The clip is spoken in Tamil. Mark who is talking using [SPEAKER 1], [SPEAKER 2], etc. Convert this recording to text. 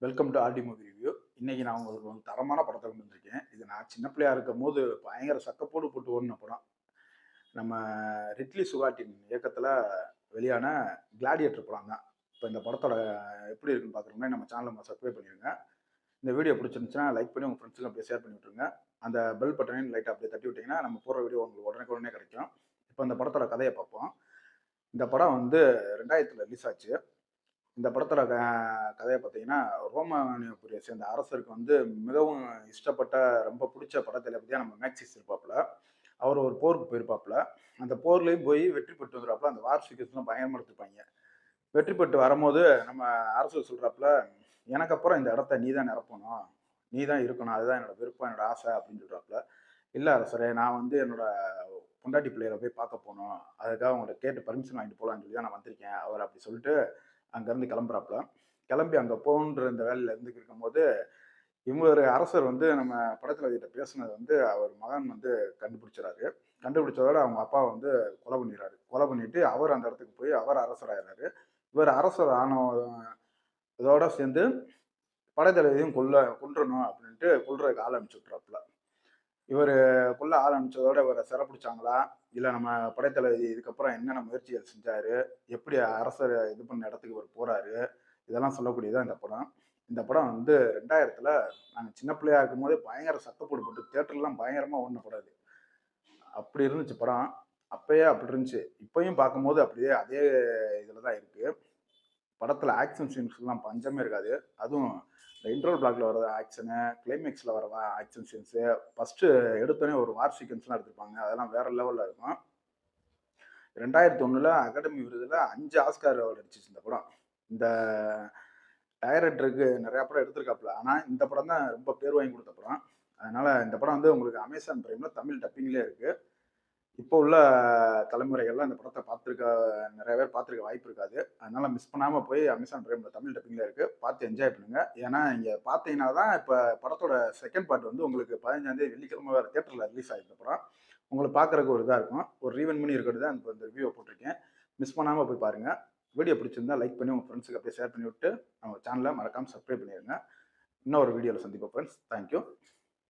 [SPEAKER 1] வெல்கம் டு ஆர்டி மூவி ரிவ்யூ. இன்னைக்கு நான் உங்களுக்கு ஒரு தரமான படத்தை கொண்டு வந்திருக்கேன். இது நான் சின்ன பிள்ளையா இருக்கும்போது பயங்கர சக்கப்போடு போட்டு ஓடின படம். நம்ம ரிட்லி சுகாட்டின் இயக்கத்தில் வெளியான கிளாடியேட்டர் படம் தான். இப்போ இந்த படத்தோட எப்படி இருக்குன்னு பார்க்குறோம்னா நம்ம சேனலை சப்ஸ்கிரைப் பண்ணிடுங்க. இந்த வீடியோ பிடிச்சிருந்துச்சுன்னா லைக் பண்ணி உங்கள் ஃப்ரெண்ட்ஸுக்கு அப்படியே ஷேர் பண்ணி விட்டுருங்க. அந்த பெல் பட்டனையும் லைட்டாக அப்படியே தட்டி விட்டிங்கன்னா நம்ம போகிற வீடியோ உங்களுக்கு உடனே கிடைக்கும். இப்போ இந்த படத்தோட கதையை பார்ப்போம். இந்த படம் வந்து 2000 ரிலீஸ் ஆச்சு. இந்த படத்தோட கதையை பார்த்தீங்கன்னா, ரோமானியபுரியை சேர்ந்த அரசருக்கு வந்து மிகவும் இஷ்டப்பட்ட, ரொம்ப பிடிச்ச படத்தளபதியா நம்ம மேக்சிஸ் இருப்பாப்புல. அவர் ஒரு போருக்கு போயிருப்பாப்புல. அந்த போர்லயும் போய் வெற்றி பெற்று வந்துருவாப்புல. அந்த வார் சீக்வென்ஸ்லாம் பயங்கரமா எடுத்திருப்பாய்ங்க. வெற்றி பெற்று வரும்போது நம்ம அரசர் சொல்றாப்புல, "எனக்கு அப்புறம் இந்த இடத்த நீ தான் நிரப்பணும். நீ தான் இருக்கணும். அதுதான் என்னோட விருப்பம், என்னோட ஆசை" அப்படின்னு சொல்றாப்புல. "இல்ல அரசரே, நான் வந்து என்னோட பொண்டாட்டி பிள்ளைகள போய் பார்க்க போணும். அதுக்காக உங்கள்ட்ட கேட்டு பர்மிஷன் வாங்கிட்டு போலான்னு சொல்லி தான் நான் வந்திருக்கேன்." அவர் அப்படி சொல்லிட்டு அங்கேருந்து கிளம்புறாப்புல. கிளம்பி அங்கே போகணுன்ற இந்த வேலையில் இருந்துட்டு இருக்கும்போது, இவர் அரசர் வந்து நம்ம படத்தலைவர்கிட்ட பேசுனது வந்து அவர் மகன் வந்து கண்டுபிடிச்சிறாரு. கண்டுபிடிச்சதோட அவங்க அப்பாவை வந்து கொலை பண்ணிடுறாரு. கொலை பண்ணிட்டு அவர் அந்த இடத்துக்கு போய் அவர் அரசராயிடுறாரு. இவர் அரசர் ஆன இதோட சேர்ந்து படைத்தளபதியும் கொன்றணும் அப்படின்ட்டு கொல்றதுக்கு ஆள் அனுப்பிச்சு விட்டுறாப்புல. இவர் கொல்ல ஆள் அனுப்பிச்சதோட இவரை சிறைப்பிடிச்சாங்களா? இல்லை நம்ம படைத்தளபதி இதுக்கப்புறம் என்னென்ன முயற்சிகள் செஞ்சாரு? எப்படி அரசர் இது பண்ண இடத்துக்கு இவர் போறாரு? இதெல்லாம் சொல்லக்கூடியதான் இந்த படம். இந்த படம் வந்து 2000த்துல நாங்க சின்ன பிள்ளையா இருக்கும்போதே பயங்கர சத்தப்போடு போட்டு தியேட்டர்லாம் பயங்கரமா ஓடுன படம் அது. அப்படி இருந்துச்சு படம். அப்பயே அப்படி இருந்துச்சு. இப்பயும் பார்க்கும்போது அப்படியே அதே இதுல தான் இருக்கு. படத்துல ஆக்ஷன் சீன்ஸ்லாம் பஞ்சமே இருக்காது. அதுவும் இந்த இன்ட்ரோல் பிளாக்ல வர ஆக்ஷனு, கிளைமேக்ஸ்ல வர ஆக்ஷன் சீன்ஸு, ஃபர்ஸ்ட்டு எடுத்தோனே ஒரு வார் சீக்வென்ஸ்லாம் எடுத்திருப்பாங்க. அதெல்லாம் வேற லெவல்ல இருக்கும். 2001ல அகாடமி விருதுல 5 ஆஸ்கார் அவார்டு அடிச்சுச்சு இந்த படம். இந்த டைரக்டருக்கு நெறைய படம் எடுத்திருக்காப்புல. ஆனா, இந்த படம் தான் ரொம்ப பேர் வாங்கி குடுத்த படம். அதனால இந்த படம் வந்து உங்களுக்கு அமேசான் பிரைம்ல தமிழ் டப்பிங்லயே இருக்கு. இப்போ உள்ள தலைமுறைகள்லாம் இந்த படத்த நெறைய பேர் பார்த்திருக்க வாய்ப்பு இருக்காது. அதனால மிஸ் பண்ணாம போய் அமேசான் பிரைம்ல தமிழ் டப்பிங்ல இருக்கு. பார்த்து என்ஜாய் பண்ணுங்க. ஏன்னா, இங்க பார்த்தீங்கன்னா தான் இப்ப படத்தோட 2ண்ட் பார்ட் வந்து உங்களுக்கு 15ஆம் தேதி வெள்ளிக்கிழமை வேற தியேட்டர்ல ரிலீஸ் ஆயிருக்கு படம். உங்களுக்கு பார்க்கறதுக்கு ஒரு இதா இருக்கும். ஒரு ரீவைண்ட் பண்ணி இருக்கிறது தான் இந்த ரிவ்யூவ போட்டிருக்கேன். மிஸ் பண்ணாம போய் பாருங்க. வீடியோ பிடிச்சிருந்தா லைக் பண்ணி உங்க ஃப்ரெண்ட்ஸுக்கு அப்படியே ஷேர் பண்ணி விட்டு, நம்ம சேனல மறக்காம சப்ஸ்கிரைப் பண்ணிருங்க. இன்னொரு வீடியோல சந்திப்போம் ஃப்ரெண்ட்ஸ். Thank you.